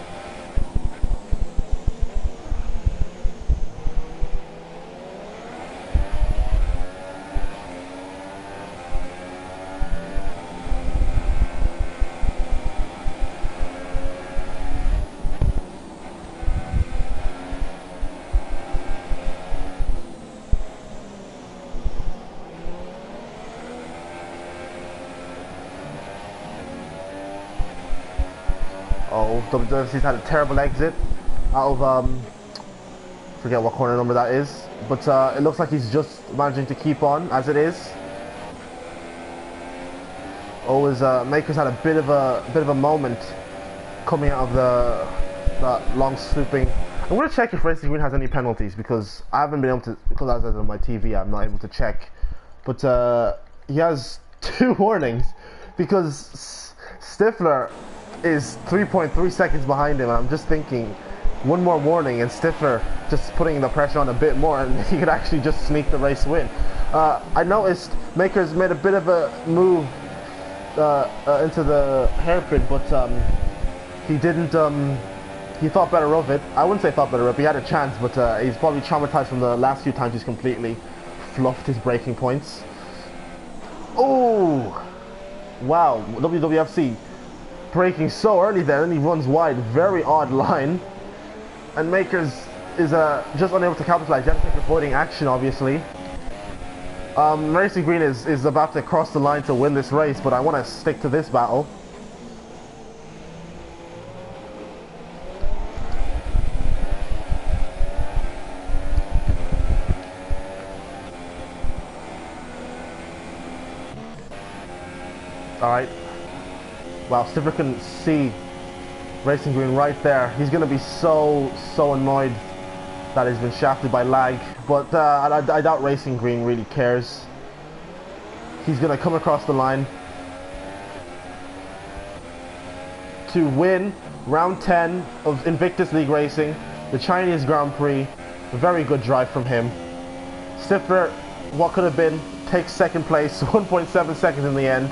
Oh, WWFC's had a terrible exit out of, forget what corner number that is, but it looks like he's just managing to keep on as it is. Oh, his Makers had a bit of a moment coming out of that long swooping. I'm gonna check if Racing Green has any penalties because I haven't been able to, because as on my TV I'm not able to check, but he has 2 warnings because Stifler is 3.3 seconds behind him, and I'm just thinking one more warning and Stifler just putting the pressure on a bit more and he could actually just sneak the race win. I noticed Makers made a bit of a move into the hairpin, but he didn't, he thought better of it. I wouldn't say thought better of it, he had a chance, but he's probably traumatized from the last few times he's completely fluffed his braking points. Oh wow, WWFC braking so early there, and he runs wide. Very odd line, and Makers is just unable to capitalize. Just avoiding action, obviously. Racing Green is about to cross the line to win this race, but I want to stick to this battle. All right. Wow, Stifler can see Racing Green right there. He's going to be so annoyed that he's been shafted by lag. But I doubt Racing Green really cares. He's going to come across the line to win round 10 of Invictus League Racing, the Chinese Grand Prix. A very good drive from him. Stifler, what could have been, takes second place, 1.7 seconds in the end.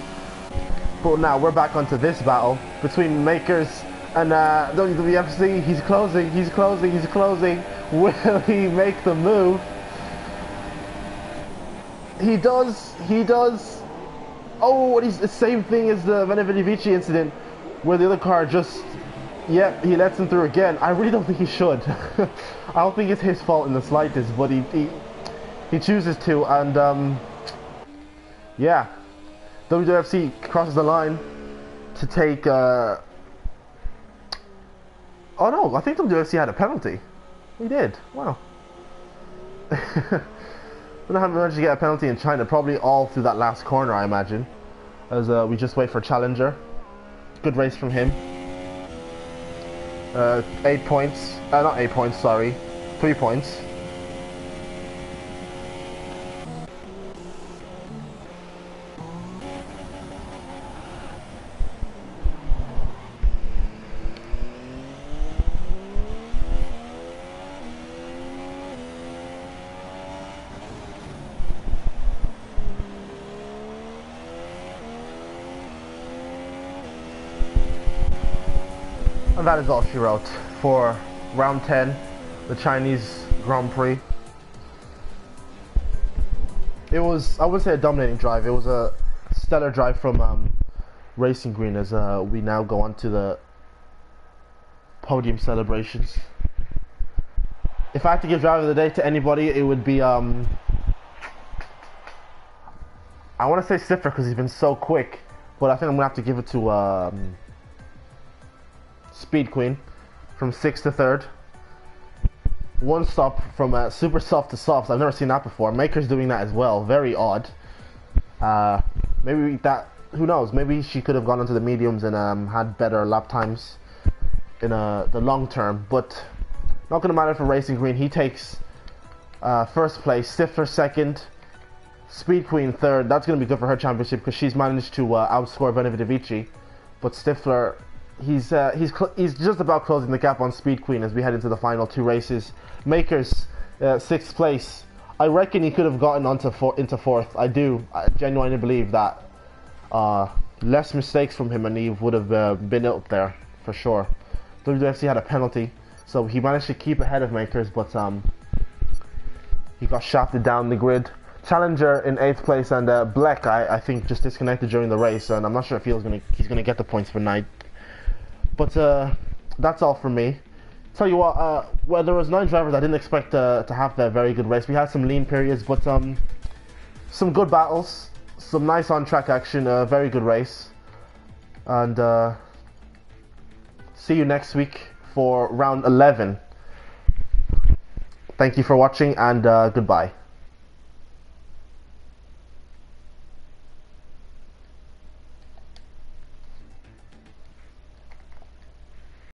But now we're back onto this battle between Makers and WWFC. He's closing. Will he make the move? He does. Oh, and it's the same thing as the Benevici incident, where the other car just, yep, he lets him through again. I really don't think he should. I don't think it's his fault in the slightest, but he chooses to, and yeah, WWFC crosses the line to take. Oh no, I think WWFC had a penalty. We did. Wow. We don't have managed to get a penalty in China, probably all through that last corner, I imagine. As we just wait for Challenger. Good race from him. 8 points. Not 8 points, sorry. 3 points. And that is all she wrote for round 10, the Chinese Grand Prix. It was, I wouldn't say a dominating drive, it was a stellar drive from Racing Green as we now go on to the podium celebrations. If I had to give driver of the day to anybody, it would be, I want to say Stifler because he's been so quick, but I think I'm going to have to give it to Speed Queen from 6th to 3rd. One stop from super soft to softs. I've never seen that before. Maker's doing that as well. Very odd. Maybe that, who knows, maybe she could have gone into the mediums and had better lap times in the long term, but not going to matter for Racing Green. He takes first place, Stifler second, Speed Queen third. That's going to be good for her championship because she's managed to outscore Benevici, but Stifler, he's just about closing the gap on Speed Queen as we head into the final 2 races. Makers 6th place. I reckon he could have gotten into 4th. I genuinely believe that less mistakes from him and he would have been up there for sure. WWFC had a penalty, so he managed to keep ahead of Makers, but he got shafted down the grid. Challenger in 8th place, and Bleck I think just disconnected during the race, and I'm not sure if he's gonna get the points for night. But that's all from me. Tell you what, well, there was 9 drivers I didn't expect to have a very good race. We had some lean periods, but some good battles, some nice on-track action, a very good race. And see you next week for round 11. Thank you for watching, and goodbye.